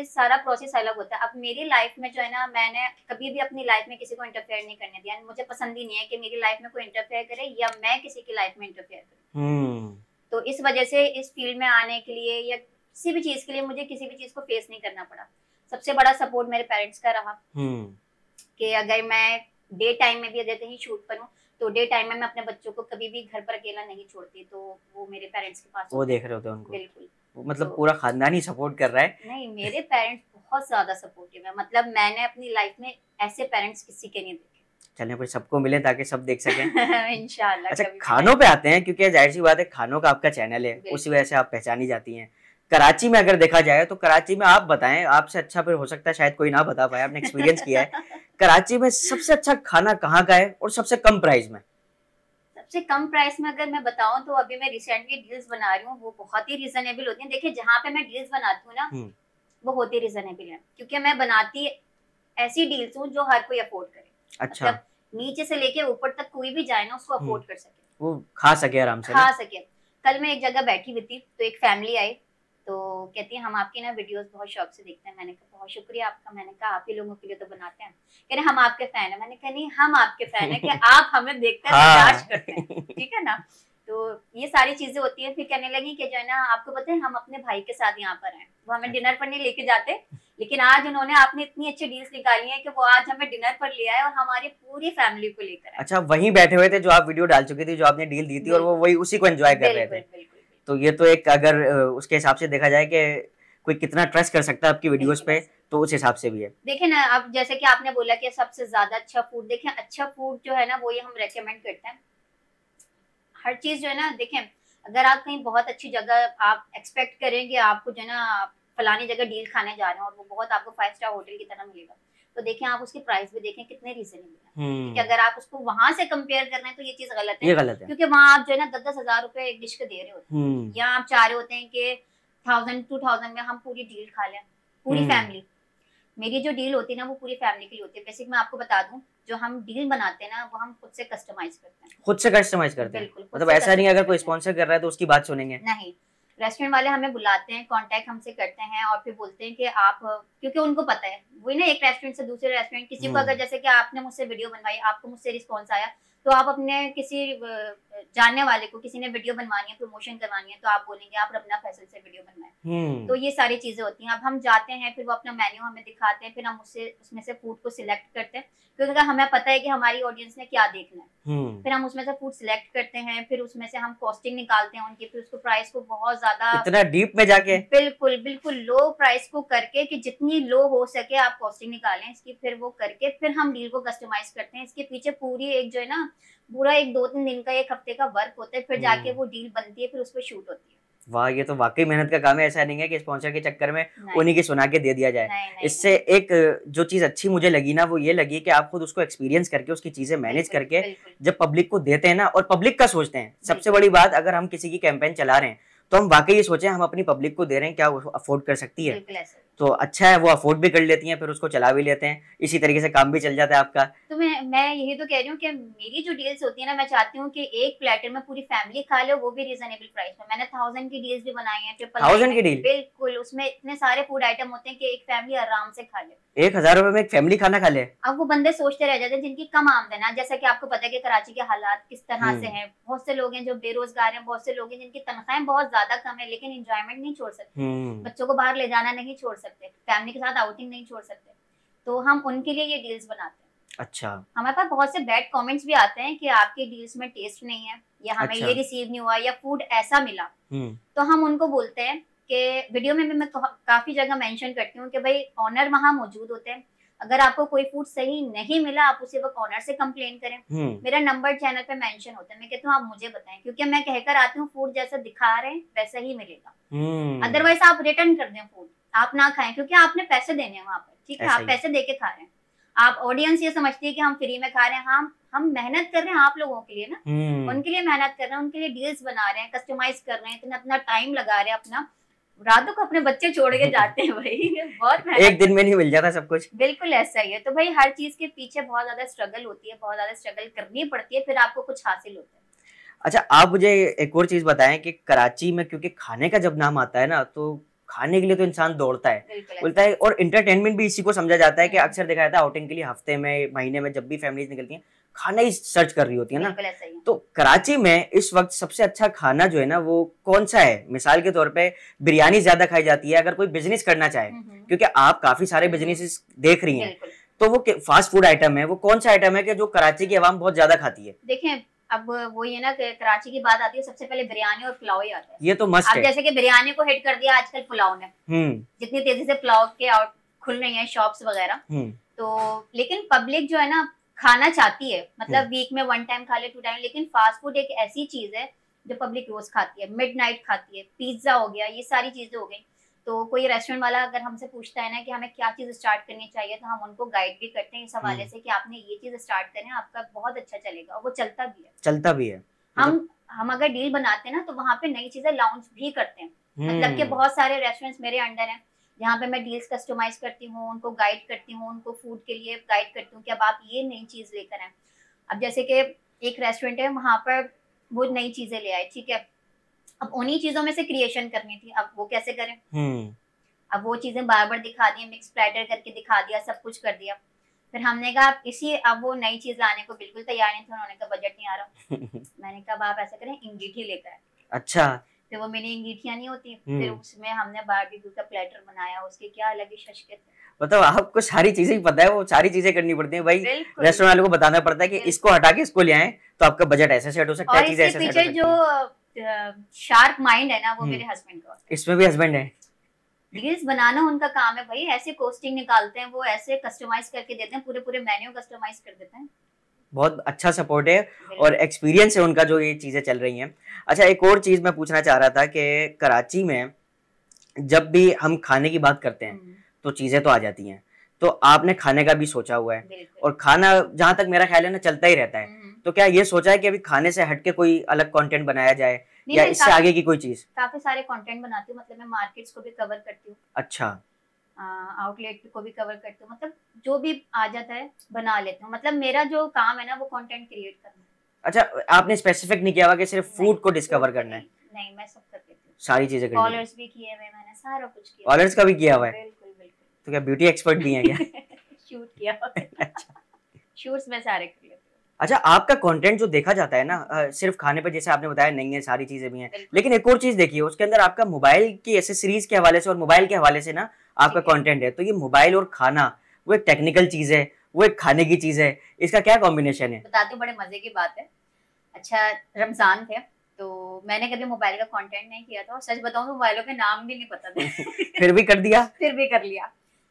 सारा प्रोसेस अलग होता है। अब मेरी लाइफ में जो है ना, मैंने कभी भी अपनी लाइफ में किसी को इंटरफेयर नहीं करने दिया। मुझे पसंद ही नहीं है कि मेरी लाइफ में कोई इंटरफेयर करे या मैं किसी की लाइफ में इंटरफेयर करूं। तो इस वजह से इस फील्ड में आने के लिए या किसी भी चीज के लिए मुझे किसी भी चीज को फेस नहीं करना पड़ा। सबसे बड़ा सपोर्ट मेरे पेरेंट्स का रहा कि अगर मैं डे टाइम में भी अगर कहीं शूट करूं, तो डे टाइम में मैं अपने बच्चों को कभी भी घर पर अकेला नहीं छोड़ती, तो वो मेरे पेरेंट्स के पास वो देख रहे होते हैं उनको। बिल्कुल, मतलब तो, पूरा खानदान ही सपोर्ट कर रहा है। नहीं, मेरे पेरेंट्स बहुत ज्यादा सपोर्टिव है, मतलब मैंने अपनी लाइफ में ऐसे पेरेंट्स किसी के नहीं देखे। चलें, फिर सबको मिले ताकि सब देख सकें। इंशाल्लाह। अच्छा, खानों पे आते हैं, क्योंकि जाहिर सी बात है खानों का आपका चैनल है, उसी वजह से आप पहचानी जाती हैं। कराची में अगर देखा जाए तो कराची में आप बताएं, आपसे अच्छा फिर हो सकता है शायद कोई ना बता पाए, आपने एक्सपीरियंस किया है। कराची में सबसे अच्छा खाना कहाँ का है और सबसे कम प्राइस में? सबसे कम प्राइस में अगर मैं बताऊं तो अभी मैं रिसेंटली डील्स बना रही हूँ, वो बहुत ही रीजनेबल होती हैं। देखिए, जहाँ पे मैं डील्स बनाती हूँ ना, वो होती रीजनेबल है, क्योंकि मैं बनाती ऐसी डील्स हूँ जो हर कोई अफोर्ड करे। अच्छा, मतलब नीचे से लेके ऊपर तक कोई भी जाए ना, उसको अफोर्ड कर सके, वो खा सके आराम से, खा सके। कल मैं एक जगह बैठी हुई थी, तो एक फैमिली आई, तो कहती है हम आपकी ना वीडियोस बहुत शौक से देखते हैं। मैंने कहा बहुत शुक्रिया आपका। मैंने कहा आप ही लोगों के लिए तो बनाते हैं। कह रहे हम आपके फैन है। मैंने कहा नहीं, हम आपके फैन है कि आप हमें देखते हैं, बर्दाश्त करते हैं, ठीक है ना। तो ये सारी चीजें होती है। फिर कहने लगी कि जो है ना, आपको पता है हम अपने भाई के साथ यहाँ पर हैं, वो हमें डिनर पर नहीं लेके जाते, लेकिन आज उन्होंने आपने इतनी अच्छी डील्स निकाली है कि वो आज हमें डिनर पर ले आए और हमारी पूरी फैमिली को लेकर। अच्छा, वहीं बैठे हुए थे जो आप वीडियो डाल चुकी थी, जो आपने डील दी थी, और वो वही उसी को एंजॉय कर रहे थे। तो ये तो एक, अगर उसके हिसाब से देखा जाए कि कोई कितना ट्रस्ट कर सकता है आपकी वीडियोस पे, तो उस हिसाब से भी है। देखें ना, अब जैसे कि आपने बोला कि सबसे ज्यादा अच्छा फूड, देखें अच्छा फूड जो है ना, वो ये हम रेकमेंड करते हैं। हर चीज जो है ना, देखें अगर आप कहीं बहुत अच्छी जगह आप एक्सपेक्ट करेंगे, आपको जो है ना फलानी जगह डील खाने जा रहे हैं और वो बहुत आपको 5 स्टार होटल की तरह मिलेगा, तो देखें आप उसकी प्राइस भी देखें कितने रीजनेबल है। कि अगर आप उसको वहां से कंपेयर कर रहे हैं तो ये चीज गलत है, ये गलत है। क्योंकि वहां आप जो है ना 10-10 हजार रुपए एक डिश के दे रहे होते हैं, या आप चाह रहे होते हैं कि 1000-2000 में हम पूरी डील खा लें, पूरी फैमिली। मेरी जो डील होती है ना, वो पूरी फैमिली के लिए होती है। बेसिक मैं आपको बता दूं, जो हम डील बनाते हैं ना, वो हम खुद से कस्टमाइज करते हैं। खुद से कस्टमाइज करते हैं, मतलब ऐसा नहीं अगर कोई स्पॉन्सर कर रहा है तो उसकी बात सुनेंगे, नहीं। रेस्टोरेंट वाले हमें बुलाते हैं, कांटेक्ट हमसे करते हैं और फिर बोलते हैं कि आप, क्योंकि उनको पता है वही ना, एक रेस्टोरेंट से दूसरे रेस्टोरेंट, किसी को अगर जैसे कि आपने मुझसे वीडियो बनवाई, आपको मुझसे रिस्पॉन्स आया, तो आप अपने किसी जानने वाले को, किसी ने वीडियो बनवानी है, प्रमोशन करवानी है, तो आप बोलेंगे आप रबना फैसल से वीडियो बनवाएं। तो ये सारी चीजें होती हैं। अब हम जाते हैं, फिर वो अपना मेन्यू हमें दिखाते हैं, फिर हम उसमें से फूड को सिलेक्ट करते हैं, क्योंकि हमें पता है कि हमारी ऑडियंस ने क्या देखना है। फिर हम उसमें से फूड सिलेक्ट करते हैं, फिर उसमें से हम कॉस्टिंग निकालते हैं उनकी, फिर उसको प्राइस को बहुत ज्यादा इतना डीप में जाके, बिल्कुल बिल्कुल लो प्राइस को करके, कि जितनी लो हो सके आप कॉस्टिंग निकालें इसकी, फिर वो करके फिर हम डील को कस्टमाइज करते हैं। इसके पीछे पूरी एक जो है ना, पूरा एक 2-3 दिन का, 1 हफ्ते का वर्क होता है, फिर जाके वो डील बनती है, फिर उस पर शूट होती है। वाह, ये तो वाकई मेहनत का काम है। ऐसा नहीं है कि स्पॉन्सर के चक्कर में उन्हीं की सुना के दे दिया जाए। इससे एक जो चीज अच्छी मुझे लगी ना, वो ये लगी कि आप खुद उसको एक्सपीरियंस करके, उसकी चीजें मैनेज करके जब पब्लिक को देते हैं ना, और पब्लिक का सोचते हैं। सबसे बड़ी बात, अगर हम किसी की कैंपेन चला रहे हैं तो हम वाकई ये सोचें हम अपनी पब्लिक को दे रहे हैं, क्या वो अफोर्ड कर सकती है। तो अच्छा है, वो अफोर्ड भी कर लेती हैं, फिर उसको चला भी लेते हैं, इसी तरीके से काम भी चल जाता है आपका। तो मैं यही तो कह रही हूँ कि मेरी जो डील्स होती है ना, मैं चाहती हूँ कि एक प्लेटर में पूरी फैमिली खा ले, वो भी रीजनेबल प्राइस में। मैंने 1000 की डील्स भी बनाई है, 1000 की डील, बिल्कुल। उसमें इतने सारे फूड आइटम होते हैं कि एक फैमिली आराम से खा ले। 1000 रुपए में एक फैमिली खाना खा ले। अब वो बंदे सोचते रह जाते हैं जिनकी कम आमदन है, जैसा कि आपको पता है कि कराची के हालात किस तरह से हैं। बहुत से लोग हैं जो बेरोजगार हैं, बहुत से लोग हैं जिनकी तनख्वाहें बहुत ज्यादा कम है, लेकिन एंजॉयमेंट नहीं छोड़ सकते, बच्चों को बाहर ले जाना नहीं छोड़ सकते, फैमिली के साथ आउटिंग नहीं छोड़ सकते, तो हम उनके लिए ये डील्स बनाते हैं। अच्छा, हमारे पास बहुत से बैड कमेंट्स भी आते हैं कि आपकी डील्स में टेस्ट नहीं है, या हमें ये रिसीव नहीं हुआ, या फूड ऐसा मिला। तो हम उनको बोलते हैं कि वीडियो में भी मैं काफी जगह मेंशन करती हूँ कि भाई ऑनर वहाँ मौजूद होते हैं, अगर आपको कोई फूड सही नहीं मिला, आप उसी वक्त ऑनर से कंप्लेन करें। मेरा नंबर चैनल पे मेंशन होता है, मैं कहती हूँ आप मुझे बताएं, क्योंकि मैं कहकर आती हूँ फूड जैसा दिखा रहे हैं वैसा ही मिलेगा। अदरवाइज आप रिटर्न कर दें फूड, आप ना खाएं, क्योंकि आपने पैसे देने हैं वहाँ पर, ठीक है, आप पैसे दे के खा रहे हैं। आप ऑडियंस ये समझती है कि हम फ्री में खा रहे हैं, हम मेहनत कर रहे हैं आप लोगों के लिए ना, उनके लिए मेहनत कर रहे हैं, उनके लिए डील्स बना रहे हैं, कस्टमाइज कर रहे हैं, इतना अपना टाइम लगा रहे हैं, अपना रातों को अपने बच्चे छोड़ के जाते हैं भाई, बहुत मेहनत, एक दिन में नहीं मिल जाता सब कुछ। बिल्कुल ऐसा ही है। तो भाई हर चीज के पीछे बहुत ज्यादा स्ट्रगल होती है, बहुत ज्यादा स्ट्रगल करनी पड़ती है, फिर आपको कुछ हासिल होता है। अच्छा, आप मुझे एक और चीज बताएं कि कराची में क्योंकि खाने का जब नाम आता है ना, तो खाने के लिए तो इंसान दौड़ता है, बोलता है, और एंटरटेनमेंट भी इसी को समझा जाता है कि अक्सर देखा जाता है आउटिंग के लिए हफ्ते में, महीने में, जब भी फैमिलीज निकलती हैं, खाना ही सर्च कर रही होती है ना। तो कराची में इस वक्त सबसे अच्छा खाना जो है ना, वो कौन सा है? मिसाल के तौर पे बिरयानी ज्यादा खाई जाती है, अगर कोई बिजनेस करना चाहे, क्योंकि आप काफी सारे बिजनेस देख रही हैं, तो वो फास्ट फूड आइटम है, वो कौन सा आइटम है कि जो कराची की आवाम बहुत ज्यादा खाती है? देखें, अब वो ये ना कि कराची की बात आती है, सबसे पहले बिरयानी और पुलाव ही आता है। ये तो मस्त है। जैसे कि बिरयानी को हिट कर दिया आजकल पुलाव ने, जितनी तेजी से पुलाव के आउट खुल रही हैं शॉप्स वगैरह, तो लेकिन पब्लिक जो है ना खाना चाहती है, मतलब वीक में 1 टाइम खा ले, 2 टाइम, लेकिन फास्ट फूड एक ऐसी चीज है जो पब्लिक रोज खाती है, मिडनाइट खाती है, पिज्जा हो गया, ये सारी चीजें हो गई। तो कोई रेस्टोरेंट वाला अगर हमसे पूछता है ना कि हमें क्या चीज स्टार्ट करनी चाहिए, तो हम उनको गाइड भी करते हैं इस हवाले से कि आपने ये चीज स्टार्ट करें, आपका बहुत अच्छा चलेगा, और वो चलता भी है। हम अगर डील बनाते हैं ना, तो वहाँ पे नई चीजें लॉन्च भी करते हैं। मतलब कि बहुत सारे रेस्टोरेंट्स मेरे अंडर हैं जहाँ पे मैं डील्स कस्टमाइज करती हूँ, उनको गाइड करती हूँ, उनको फूड के लिए गाइड करती हूँ कि अब आप ये नई चीज लेकर आए। अब जैसे कि एक रेस्टोरेंट है, वहाँ पर वो नई चीजें ले आए, ठीक है, अब उन्हीं चीजों में से क्रिएशन करनी थी, अब वो कैसे करें? अब वो चीजें बार बार दिखा दी, मिक्स प्लेटर करके दिखा दिया, सब कुछ कर दिया, फिर हमने कहा अब वो नई चीज लाने को बिल्कुल तैयार नहीं थे, उन्होंने कहा बजट नहीं आ रहा। मैंने कहा आप ऐसा करें, अंगीठी लेकर आए। अच्छा, फिर वो मेरी अंगीठियां नहीं होती, फिर उसमें हमने बारबेक्यू का प्लेटर बनाया, उसके क्या अलग ही शशके थे। मतलब आपको सारी चीजें ही पता है, वो सारी चीजें करनी पड़ती हैं भाई, रेस्टोरेंट वालों को बताना पड़ता है कि इसको हटा के इसको ले आए, तो आपका बजट ऐसे सेट हो सकता है, चीजें ऐसे सेट हो सकती है। जो शार्प माइंड है ना, वो मेरे हस्बैंड का। इसमें भी हस्बैंड है? डील्स बनाना उनका काम है भाई, ऐसे कॉस्टिंग निकालते हैं, वो ऐसे कस्टमाइज करके देते हैं, पूरे मेन्यू कस्टमाइज कर देते हैं। बहुत अच्छा सपोर्ट है और एक्सपीरियंस है उनका, जो ये चीजें चल रही हैं। अच्छा, एक और चीज मैं पूछना चाह रहा था कि कराची में जब भी हम खाने की बात करते हैं तो चीजें तो आ जाती हैं, तो आपने खाने का भी सोचा हुआ है, और खाना जहां तक मेरा ख्याल है ना चलता ही रहता है, तो क्या ये सोचा है कि अभी खाने से हटके कोई अलग कंटेंट बनाया जाए, या इससे आगे की कोई चीज? काफी सारे कंटेंट बनाती हूँ, मतलब मैं मार्केट्स को भी कवर करती हूँ। अच्छा, आउटलेट को भी कवर करती हूँ, मतलब जो भी आ जाता है बना लेती हूँ, मतलब मेरा जो काम है ना वो कंटेंट क्रिएट करना है। अच्छा, आपने स्पेसिफिक नहीं किया हुआ कि सिर्फ फूड को डिस्कवर करना है? नहीं, मैं सब कर लेती हूँ, सारी चीजें कर लेती कॉलर्स भी किए हुए मैंने, सारा कुछ किया, कॉलर्स का भी किया हुआ है? बिल्कुल बिल्कुल। तो क्या ब्यूटी एक्सपर्ट भी है क्या? शूट किया हुआ है। अच्छा शूट्स में सारे कर लेती हूँ। अच्छा, आपका कंटेंट जो देखा जाता है ना सिर्फ खाने पे, जैसे आपने बताया नहीं है, सारी चीजें भी हैं, बिल्कुल। लेकिन एक और चीज देखिए, उसके अंदर आपका मोबाइल की एसेसरीज के हवाले से और मोबाइल के हवाले से ना आपका ठीक है। कंटेंट है। तो ये मोबाइल और खाना, वो एक टेक्निकल चीज है, वो एक खाने की चीज है, इसका क्या कॉम्बिनेशन है? बताती हूँ, बड़े मजे की बात है। अच्छा, रमजान थे तो मैंने कभी मोबाइल का कंटेंट नहीं किया था, और सच बताऊं तो मोबाइलों के नाम भी नहीं पता थे। फिर भी कर दिया? फिर भी कर लिया।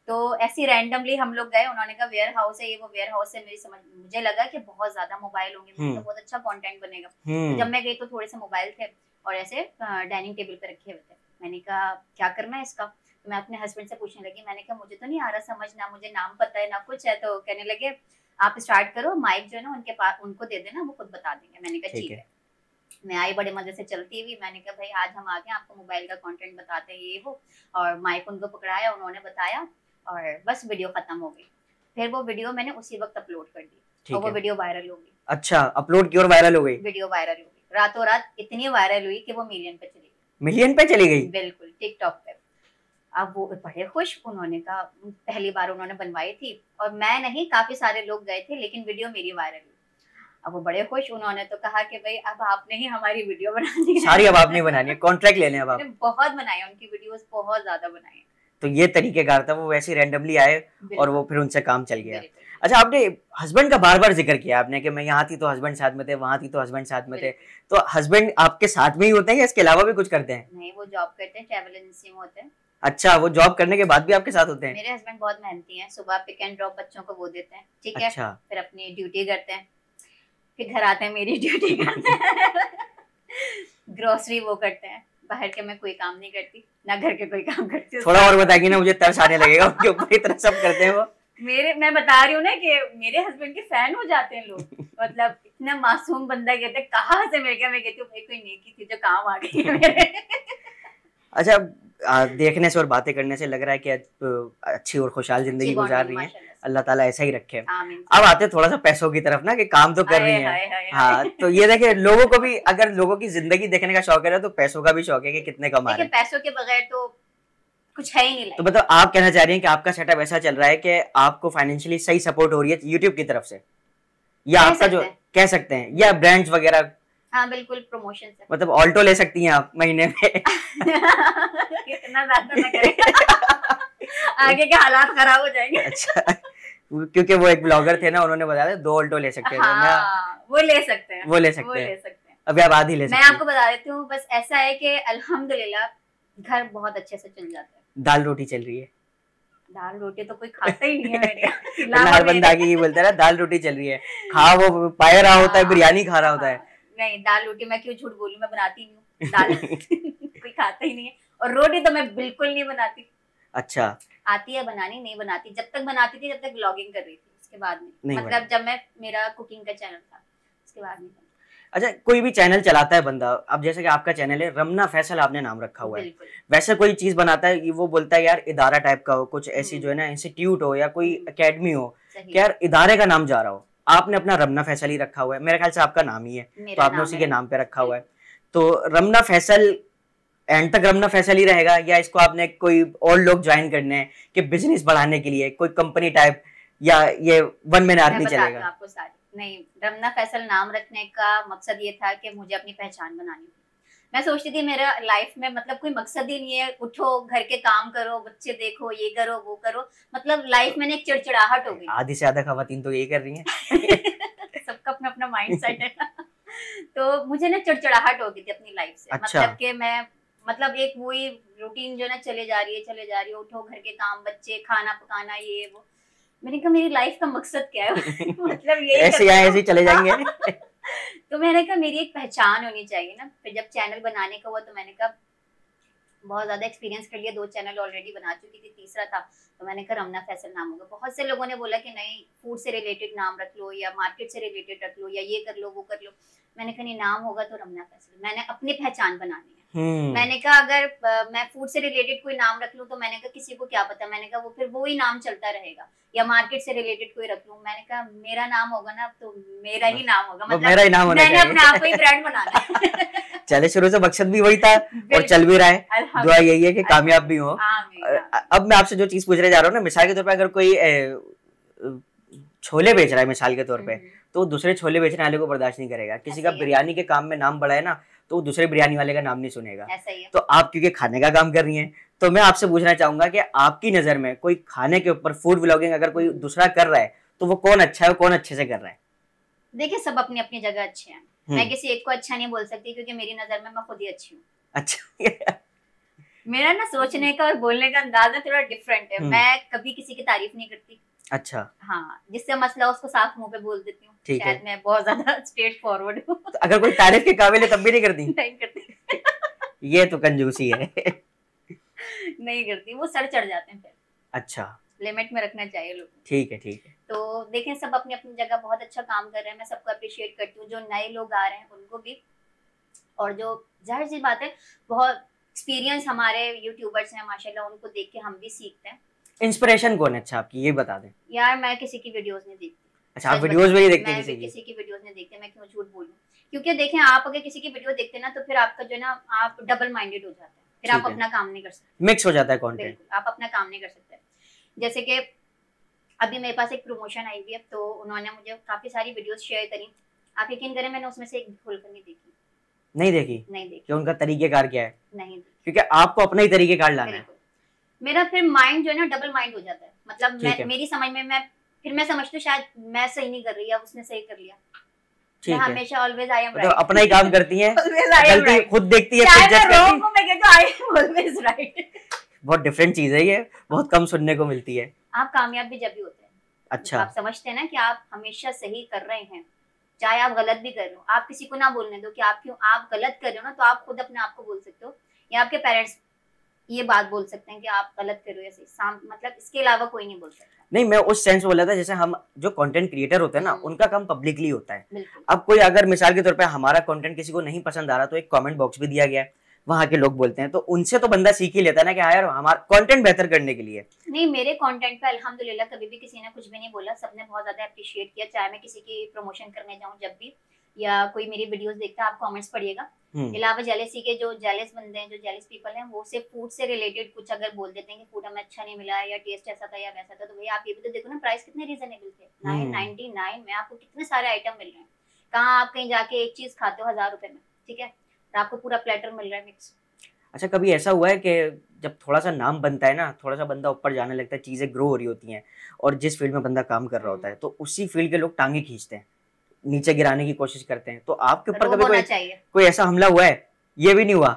तो ऐसी रैंडमली हम लोग गए, उन्होंने कहा वेयर हाउस है ये, वो वेयर हाउस से मेरी समझ, मुझे लगा कि बहुत ज्यादा मोबाइल होंगे, तो बहुत अच्छा कंटेंट बनेगा। तो जब मैं गई तो थोड़े से मोबाइल थे और ऐसे डाइनिंग टेबल पे रखे हुए थे। मैंने कहा क्या करना है इसका, तो मैं अपने हस्बैंड से पूछने लगी, मैंने कहा मुझे तो नहीं आ रहा समझ, ना मुझे नाम पता है ना कुछ है। तो कहने लगे आप स्टार्ट करो, माइक जो है ना उनके पास, उनको दे देना, वो खुद बता देंगे। मैंने कहा ठीक है। मैं आई बड़े मजे से चलती हुई, मैंने कहा भाई आज हम आ गए, आपको मोबाइल का कंटेंट बताते हैं ये वो, और माइक उनको पकड़ाया, उन्होंने बताया और बस वीडियो खत्म हो गई। फिर वो वीडियो मैंने उसी वक्त अपलोड कर दी और वो वीडियो वायरल हो गई। अच्छा, अपलोड की और वायरल हो गई? वीडियो वायरल हो गई, रातों रात इतनी वायरल हुई कि वो मिलियन पे चली गई। मिलियन पे चली गई? बिल्कुल, टिकटॉक पे। अब वो बड़े खुश, उन्होंने कहा पहली बार उन्होंने बनवाई थी और मैं नहीं, काफी सारे लोग गए थे, लेकिन वीडियो मेरी वायरल हुई। अब वो बड़े खुश, उन्होंने तो कहा कि भाई अब आपने ही हमारी वीडियो बनानी है, सारी अब आपने बनानी है, कॉन्ट्रैक्ट लेने अब आप। बहुत बनाई उनकी वीडियोस, बहुत ज्यादा बनाई। तो ये तरीकेकार था, वो वैसे रैंडमली आए और वो फिर उनसे काम चल गया। अच्छा, आपने हस्बैंड का बार बार जिक्र किया आपने कि मैं यहाँ थी तो हस्बैंड साथ में थे, वहां थी तो हस्बैंड साथ में थे, तो हस्बैंड आपके साथ में ही होते हैं या इसके अलावा भी कुछ करते हैं? नहीं, वो जॉब करते हैं, ट्रैवल एजेंसी में होते हैं। अच्छा, वो जॉब करने के बाद भी आपके साथ होते हैं? मेरे हस्बैंड बहुत मेहनती हैं, सुबह पिक एंड ड्रॉप बच्चों को वो देते हैं, ठीक है। अच्छा। फिर अपनी ड्यूटी करते हैं, फिर घर आते हैं, मेरी ड्यूटी करते हैं, ग्रोसरी वो करते हैं, बाहर के मैं कोई काम नहीं करती, ना घर के कोई काम करती हूँ। थोड़ा और बताएंगे ना, मुझे तरस आने लगेगा उनके ऊपर, इतना सब करते हैं वो। मैं बता रही हूँ ना कि मेरे हस्बैंड के फैन हो जाते हैं लोग, मतलब इतना मासूम बंदा, कहते हैं कहाँ से मिल गया, मैं कहती हूँ भाई कोई नेकी थी जो काम आ गई है मेरे। अच्छा, देखने से और बातें करने से लग रहा है कि अच्छी और खुशहाल जिंदगी गुजार रही है, अल्लाह ताला ऐसा ही रखे। अब आते थोड़ा सा पैसों की तरफ ना, कि काम तो कर रही है। हाँ, तो ये देखिए, लोगों को भी अगर लोगों की जिंदगी देखने का शौक है तो पैसों का भी शौक है कि कितने कमा रहे हैं। पैसों के बगैर तो कुछ है ही नहीं। तो मतलब आप कहना चाह रही हैं कि आपका सेटअप ऐसा चल रहा है कि आपको फाइनेंशियली सही सपोर्ट हो रही है यूट्यूब की तरफ से, या आपका जो कह सकते हैं, या ब्रांड्स वगैरह? हाँ बिल्कुल, प्रमोशन से। मतलब ऑल्टो ले सकती हैं आप महीने में। कितना ज्यादा ना करें, आगे के हालात खराब हो जाएंगे। अच्छा, क्योंकि वो एक ब्लॉगर थे ना, उन्होंने बताया 2 ऑल्टो ले सकते हैं। हाँ, वो ले सकते हैं, वो ले सकते हैं। अभी आप आधी ले सकते हैं। मैं आपको बता देती हूँ, बस ऐसा है कि अल्हम्दुलिल्लाह घर बहुत अच्छे से चल जाता है। दाल रोटी चल रही है? दाल रोटी तो कोई खाता ही नहीं है मेरे। हर बंदा की ये बोलता है ना, दाल रोटी चल रही है, खा वो पाया रहा होता है, बिरयानी खा रहा होता है। नहीं, दाल रोटी मैं क्यों झूठ बोलूं, मैं बनाती नहीं हूँ दाल। कोई खाता ही नहीं है, और रोटी तो मैं बिल्कुल नहीं बनाती। अच्छा, आती है बनानी, नहीं बनाती। जब तक बनाती थी जब तक ब्लॉगिंग कर रही थी, उसके बाद नहीं, मतलब जब मैं, मेरा कुकिंग का चैनल था, उसके बाद नहीं। अच्छा, कोई भी चैनल चलाता है बंदा, अब जैसे कि आपका चैनल है रमना फैसल, आपने नाम रखा हुआ है, वैसे कोई चीज बनाता है वो बोलता है यार इदारा टाइप का हो, कुछ ऐसी जो है ना इंस्टीट्यूट हो या कोई एकेडमी हो, कि यार इदारे का नाम जा रहा हो, आपने अपना रमना फैसल ही रखा हुआ है, मेरे ख्याल से आपका नाम ही है, तो आपने उसी के नाम पे रखा हुआ है। तो रमना फैसल एंड तक रमना फैसल ही रहेगा, या इसको आपने कोई और लोग ज्वाइन करने हैं कि बिजनेस बढ़ाने के लिए कोई कंपनी टाइप, या ये वन मैन आर्मी चलेगा? आपको सारी नहीं, रमना फैसल नाम रखने का मकसद ये था कि मुझे अपनी पहचान बनानी थी। मैं सोचती थी मेरा लाइफ में मतलब कोई मकसद ही नहीं है, उठो घर के काम करो, बच्चे देखो, ये करो वो करो, मतलब लाइफ में एक चिड़चिड़ाहट हो गई। आधी से ज्यादा खवातीन तो ये कर रही हैं। सबका अपना अपना माइंडसेट है ना। तो मुझे ना चिड़चिड़ाहट हो गई थी अपनी लाइफ से। अच्छा। मतलब कि मैं, मतलब एक वही रूटीन जो ना चले जा रही है, उठो घर के काम, बच्चे, खाना पकाना, ये वो। मैंने कहा मेरी लाइफ का मकसद क्या है? मतलब ये ऐसे चले जाएंगे। तो मैंने कहा मेरी एक पहचान होनी चाहिए ना। फिर जब चैनल बनाने का हुआ तो मैंने कहा बहुत ज्यादा एक्सपीरियंस कर लिया, 2 चैनल ऑलरेडी बना चुकी थी, तीसरा था, तो मैंने कहा रमना फैसल नाम होगा। बहुत से लोगों ने बोला कि नहीं, फूड से रिलेटेड नाम रख लो, या मार्केट से रिलेटेड रख लो, या ये कर लो वो कर लो। मैंने कहा नहीं, नाम होगा तो रमना फैसल। मैंने अपनी पहचान बनानी है। मैंने कहा अगर मैं फूड से रिलेटेड कोई नाम रख लूं तो मैंने कहा किसी को क्या पता, मैंने कहा वो फिर वो ही नाम चलता रहेगा, या मार्केट से रिलेटेड कोई रख लूं। मैंने कहा मेरा नाम होगा ना तो मेरा ही नाम होगा, मतलब मेरा ही नाम होना मैंने अपने आप को ही ब्रांड बनाना है। चले, शुरू से मकसद भी वही था और चल भी रहा है। दुआ यही है कि कामयाब भी हो। अब मैं आपसे जो चीज पूछने जा रहा हूँ ना, मिसाल के तौर पे अगर कोई छोले बेच रहा है मिसाल के तौर पे, तो दूसरे छोले बेचने वाले को बर्दाश्त नहीं करेगा। किसी का बिरयानी के काम में नाम बड़ा है ना, तो वो दूसरे बिरयानी वाले का नाम नहीं सुनेगा। तो आप क्योंकि खाने का काम कर रही हैं, तो मैं आपसे पूछना चाहूंगा कि आपकी नजर में कोई खाने के ऊपर फूड व्लॉगिंग अगर कोई दूसरा कर रहा है तो वो कौन अच्छा है, कौन अच्छे से कर रहा है? देखिए, सब अपनी अपनी जगह अच्छे हैं। मैं किसी एक को अच्छा नहीं बोल सकती, क्योंकि मेरी नजर में मैं खुद ही अच्छी हूँ। अच्छा। मेरा ना सोचने का और बोलने का अंदाज ना थोड़ा डिफरेंट है। मैं कभी किसी की तारीफ नहीं करती। अच्छा। हाँ, जिससे मसला हो उसको साफ मुंह पे बोल देती हूँ। शायद मैं बहुत ज्यादा स्ट्रेट फॉरवर्ड हूँ। तो अगर कोई तारीफ के काबिल है तब भी नहीं करती? नहीं करती। ये तो कंजूसी है। नहीं करती, वो सर चढ़ जाते हैं फिर। अच्छा, लिमिट में रखना चाहिए लोग। ठीक है, ठीक है। तो देखें, सब अपनी अपनी जगह बहुत अच्छा काम कर रहे हैं। मैं सबको अप्रिशिएट करती हूँ, जो नए लोग आ रहे हैं उनको भी, और जो जाहिर सी बात है बहुत एक्सपीरियंस हमारे यूट्यूबर्स हैं माशाल्लाह, उनको देख के हम भी सीखते हैं। इंस्पिरेशन कौन है अच्छा आपकी, ये बता दें। यार, मैं किसी की वीडियोस नहीं देखती। अच्छा, आप वीडियोस भी नहीं देखते? किसी की वीडियोस नहीं देखते। मैं क्यों झूठ बोलूं? क्योंकि देखें, आप अगर किसी की वीडियो देखते हैं ना, तो फिर आपका जो है ना, आप डबल माइंडेड हो जाते हैं। फिर आप अपना काम नहीं कर सकते, मिक्स हो जाता है कंटेंट। आप अपना काम नहीं कर सकते। जैसे कि अभी मेरे पास एक प्रमोशन आई हुई है, तो उन्होंने मुझे काफी सारी वीडियोस शेयर करी। आप यकीन करें, मैंने उसमें से एक भी खोलकर नहीं देखी। नहीं देखी। कि उनका तरीकेकार क्या है? नहीं देखी। क्योंकि आपको अपना ही तरीकेकार लाना है। मेरा फिर माइंड जो है ना डबल माइंड हो जाता है। मतलब मेरी समझ में मैं समझती हूँ शायद मैं सही नहीं कर रही, अब उसने सही कर लिया। मैं हमेशा ऑलवेज आई एम राइट। अपना ही काम करती हैं, गलती खुद देखती है, खुद जज करती है। मैं कहती हूँ आई एम ऑलवेज राइट। बहुत डिफरेंट चीज है ये, बहुत कम सुनने को मिलती है। आप कामयाब भी जब भी होते हैं। अच्छा। आप समझते हैं ना कि आप हमेशा सही कर रहे हैं, चाहे आप गलत भी कर रहे हो। आप किसी को ना बोलने दो कि आप गलत कर रहे हो ना, तो आप खुद अपने आप को बोल सकते हो, या आपके पेरेंट्स ये बात बोल सकते हैं कि आप गलत कर रहे हो या सही। मतलब इसके अलावा कोई नहीं बोल सकता। नहीं, मैं उस सेंस बोला था, जैसे हम जो कंटेंट क्रिएटर होते हैं ना, उनका काम पब्लिकली होता है। अब कोई अगर मिसाल के तौर पे हमारा कंटेंट किसी को नहीं पसंद आ रहा, तो एक कमेंट बॉक्स भी दिया गया है, वहाँ के लोग बोलते हैं, तो उनसे तो बंदा सीख ही लेता है ना कि हाँ यार, हमारा कंटेंट बेहतर करने के लिए। नहीं, मेरे कंटेंट पे अल्हम्दुलिल्लाह कभी भी किसी ने कुछ भी नहीं बोला। सबने बहुत ज्यादा अप्रिशिएट किया। चाहे मैं किसी की प्रमोशन करने जाऊँ जब भी, या कोई मेरी वीडियोस देखता है, आप कमेंट्स पढ़िएगा। अलावा जेलेसी के जो जेलस बंदे हैं, जो जेलस पीपल हैं, वो सिर्फ फूड से रिलेटेड कुछ अगर बोल देते हैं कि फूड हमें अच्छा नहीं मिला या टेस्ट ऐसा था या वैसा था, तो भैया आप ये भी तो देखो ना, प्राइस कितने रीजनेबल थे। 999 में आपको कितने सारे आइटम मिल रहे हैं। कहाँ आप कहीं जाके एक चीज खाते हो 1000 रुपए में, ठीक है, तो आपको पूरा प्लेटर मिल रहा है मिक्स। अच्छा, कभी ऐसा हुआ है कि जब थोड़ा सा नाम बनता है ना, थोड़ा सा बंदा ऊपर जाने लगता है, चीजें ग्रो हो रही होती हैं, और जिस फील्ड में बंदा काम कर रहा होता है, तो उसी फील्ड के लोग टांगे खींचते हैं, नीचे गिराने की कोशिश करते हैं, तो आपके ऊपर कभी कोई ऐसा हमला हुआ है? ये भी नहीं हुआ?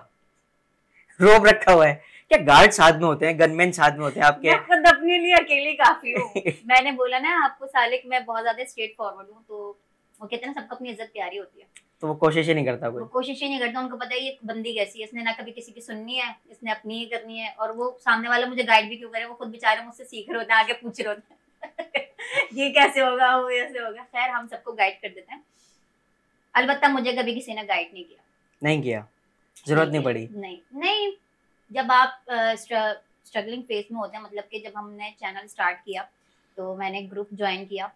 रोब रखा हुआ है क्या? गार्ड साथ में होते हैं, गनमैन साथ में होते हैं आपके? मैं खुद अपने लिए अकेली काफी हूँ। मैंने बोला ना आपको सालिक, मैं बहुत ज्यादा स्ट्रेट फॉरवर्ड हूँ, तो वो कहते हैं ना, सबको अपनी इज्जत प्यारी होती है, तो वो कोशिश ही नहीं करता कोई? वो कोशिश ही नहीं करता। उनको पता है ये बंदी कैसी है, इसने ना कभी किसी की सुननी है, इसने अपनी ही करनी है। और वो सामने वाला मुझे गाइड भी क्यों करे, वो खुद बेचारे मुझसे सीख रहे होते हैं, आगे पूछ रहे होते हैं ये कैसे होगा, वो ऐसे होगा। खैर, हम सबको गाइड कर देते हैं। अलबत्ता मुझे कभी किसी ने गाइड नहीं किया। जरूरत नहीं पड़ी? नहीं। जब आप स्ट्रगलिंग फेज में होते हैं, मतलब कि जब हमने चैनल स्टार्ट किया, तो मैंने ग्रुप ज्वाइन किया।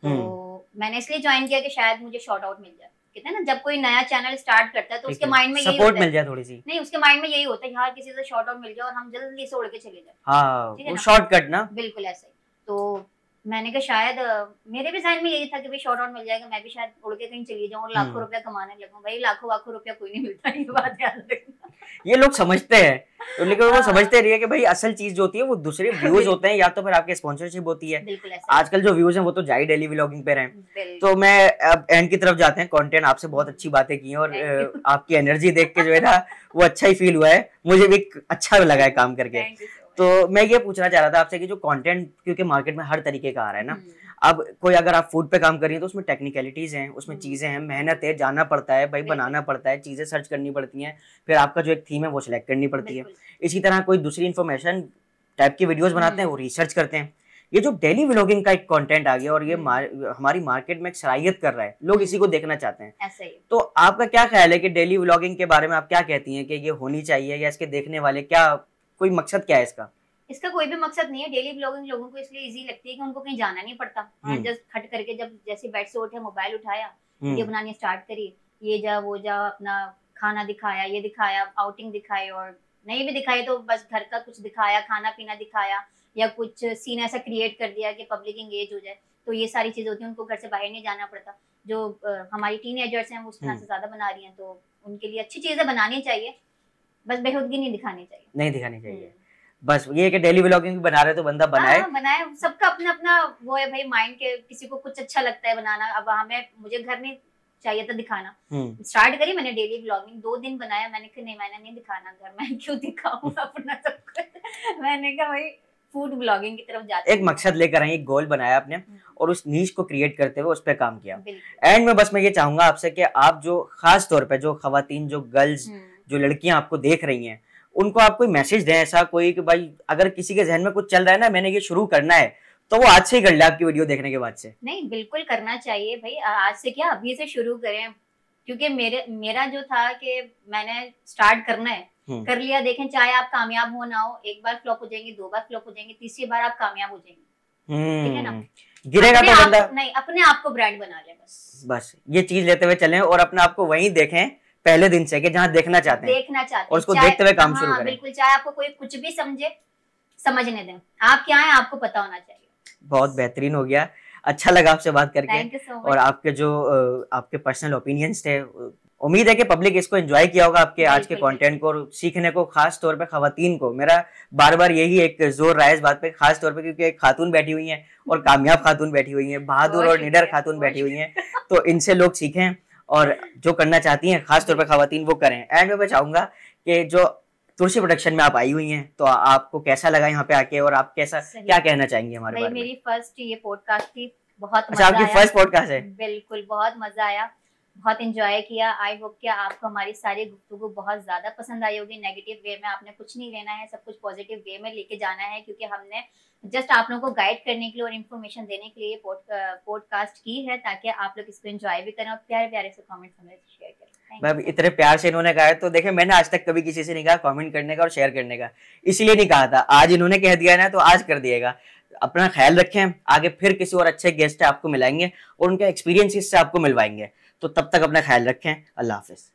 तो मैंने इसलिए ज्वाइन किया कि शायद मुझे शॉर्ट आउट मिल जाए। कहते हैं ना, जब कोई नया चैनल स्टार्ट करता है तो उसके माइंड में यही होता है, सपोर्ट मिल जाए थोड़ी सी। नहीं, उसके माइंड में यही होता है यार, किसी से शॉर्ट आउट मिल जाए और हम जल्दी से उड़ के चले जाए। हाँ, वो शॉर्टकट ना, बिल्कुल ऐसा ही। तो मैंने कहा शायद मेरे भी ज़हन में यही था कि भाई शॉर्ट आउट मिल जाएगा, मैं भी शायद उड़ के कहीं चली जाऊँ और लाखों रुपया कमाने लगूँ। भाई लाखों रुपया कोई नहीं मिलता, ये बात याद रखना। ये लोग समझते हैं, तो लेकिन वो समझते नहीं है कि भाई असल चीज जो होती है वो दूसरे व्यूज होते हैं, या तो फिर आपके स्पॉन्सरशिप होती है। आजकल जो व्यूज हैं वो तो जाई डेली व्लॉगिंग पे रहे। तो मैं अब एंड की तरफ जाते हैं। कंटेंट आपसे बहुत अच्छी बातें की हैं, और आपकी एनर्जी देख के जो है ना, वो अच्छा ही फील हुआ है, मुझे भी अच्छा लगा है काम करके। तो मैं ये पूछना चाह रहा था आपसे कि जो कंटेंट, क्योंकि मार्केट में हर तरीके का आ रहा है ना, अब कोई अगर आप फूड पे काम कर रही है तो उसमें टेक्निकलिटीज हैं, उसमें चीजें हैं, मेहनत है, जाना पड़ता है भाई, बनाना पड़ता है, चीजें सर्च करनी पड़ती हैं, फिर आपका जो एक थीम है वो सिलेक्ट करनी पड़ती है। इसी तरह कोई दूसरी इन्फॉर्मेशन टाइप की वीडियोस बनाते हैं, वो रिसर्च करते हैं। ये जो डेली व्लॉगिंग का एक कंटेंट आ गया और ये हमारी मार्केट में एक सराहियत कर रहा है, लोग इसी को देखना चाहते हैं। ऐसा ही। तो आपका क्या ख्याल है कि डेली व्लॉगिंग के बारे में आप क्या कहती हैं कि ये होनी चाहिए, या इसके देखने वाले क्या, कोई मकसद क्या है इसका? इसका कोई भी मकसद नहीं है। डेली ब्लॉगिंग लोगों को इसलिए इजी लगती है कि उनको कहीं जाना नहीं पड़ता। जस्ट खट करके जब जैसे बेड से उठे, मोबाइल उठाया, वीडियो बनानी स्टार्ट करी, ये जा वो जा, अपना खाना दिखाया, ये दिखाया, आउटिंग दिखाई, और नहीं भी दिखाई तो बस घर का कुछ दिखाया, खाना पीना दिखाया, या कुछ सीन ऐसा क्रिएट कर दिया कि पब्लिक एंगेज हो जाए। तो ये सारी चीजें होती हैं, उनको घर से बाहर नहीं जाना पड़ता। जो हमारी टीनेजर्स हैं वो उस तरह से ज्यादा बना रही हैं, तो उनके लिए अच्छी चीजें बनानी चाहिए, बस बेहूदगी नहीं दिखानी चाहिए। नहीं दिखानी चाहिए, बस ये है कि डेली व्लॉगिंग भी बना रहे तो बंदा बनाए। बनाए, सबका अपना अपना वो है भाई माइंड के, किसी को कुछ अच्छा लगता है बनाना। अब हमें, मुझे घर नहीं चाहिए था दिखाना, स्टार्ट करी मैंने डेली व्लॉगिंग, 2 दिन बनाया, मैंने कहा नहीं, मैंने नहीं दिखाना घर, मैं क्यों दिखाऊं अपना सब कुछ। मैंने कहा भाई फूड ब्लॉगिंग की तरफ जाते एक मकसद लेकर आई, एक गोल बनाया आपने और उस नीश को क्रिएट करते हुए उस पर काम किया। एंड में बस मैं ये चाहूंगा आपसे कि आप जो खास तौर पे जो खवातीन, जो गर्ल्स, जो लड़कियां आपको देख रही हैं, उनको आप कोई मैसेज दें ऐसा कोई कि भाई अगर किसी के जहन में कुछ चल रहा है ना, मैंने ये शुरू करना है, तो वो आज से ही कर ले आपकी वीडियो देखने के बाद से। नहीं, बिल्कुल करना चाहिए भाई, आज से क्या अभी से शुरू करें, क्योंकि मेरा जो था कि मैंने स्टार्ट करना है, कर लिया। देखें, चाहे आप कामयाब हो ना हो, एक बार फ्लॉप हो जाएंगे, 2 बार फ्लॉप हो जाएंगे, तीसरी बार आप कामयाब हो जाएंगे, ठीक है ना। गिरेगा तो बंदा नहीं, अपने आप को ब्रांड बना ले, बस ये चीज लेते हुए चलें और अपने आप को वहीं देखें पहले दिन से कि जहाँ देखना चाहते हैं और उसको देखते हुए काम शुरू करें। बिल्कुल, चाहे आपको कोई कुछ भी समझने दें, आप क्या है आपको पता होना चाहिए। बहुत बेहतरीन हो गया, अच्छा लगा आपसे बात करके। Thank you so much। और आपके जो आपके पर्सनल ओपिनियंस थे, उम्मीद है कि पब्लिक इसको एंजॉय किया होगा आपके आज के कंटेंट को, और सीखने को, खास तौर पे खवातीन को। मेरा बार बार यही एक जोर रहा है इस बात पे, खास तौर पे क्योंकि एक खातून बैठी हुई हैं और कामयाब खातून बैठी हुई हैं, बहादुर और निडर खातून बैठी हुई हैं, तो इनसे लोग सीखें और जो करना चाहती हैं खास तौर पे खवातीन वो करें। एंड में मैं चाहूंगा कि जो तुलसी प्रोडक्शन में आप आई हुई हैं, तो आपको कैसा लगा यहाँ पे आके और आप कैसा क्या कहना चाहेंगी हमारे बारे में? मेरी फर्स्ट ये पॉडकास्ट थी, बहुत मजा आया। आपकी फर्स्ट पॉडकास्ट है? बिल्कुल, बहुत मजा आया, बहुत एंजॉय किया। आई होप कि आपको हमारी सारी गुफ्तगू बहुत ज्यादा पसंद आई होगी। नेगेटिव वे में आपने कुछ नहीं लेना है, सब कुछ पॉजिटिव वे में लेके जाना है, क्योंकि हमने जस्ट आप लोगों को गाइड करने के लिए और इन्फॉर्मेशन देने के लिए पॉडकास्ट की है, ताकि आप लोग इसको एंजॉय भी करें और प्यारे प्यारे से कमेंट्स हमें शेयर करें। मैं इतने प्यार से इन्होंने कहा है, तो देखें मैंने आज तक कभी किसी से नहीं कहा कमेंट करने का और शेयर करने का, इसलिए नहीं कहा था, आज इन्होंने कह दिया ना तो आज कर दिएगा। अपना ख्याल रखें, आगे फिर किसी और अच्छे गेस्ट आपको मिलाएंगे और उनके एक्सपीरियंसेस से आपको मिलवाएंगे, तो तब तक अपना ख्याल रखें। अल्लाह हाफिज।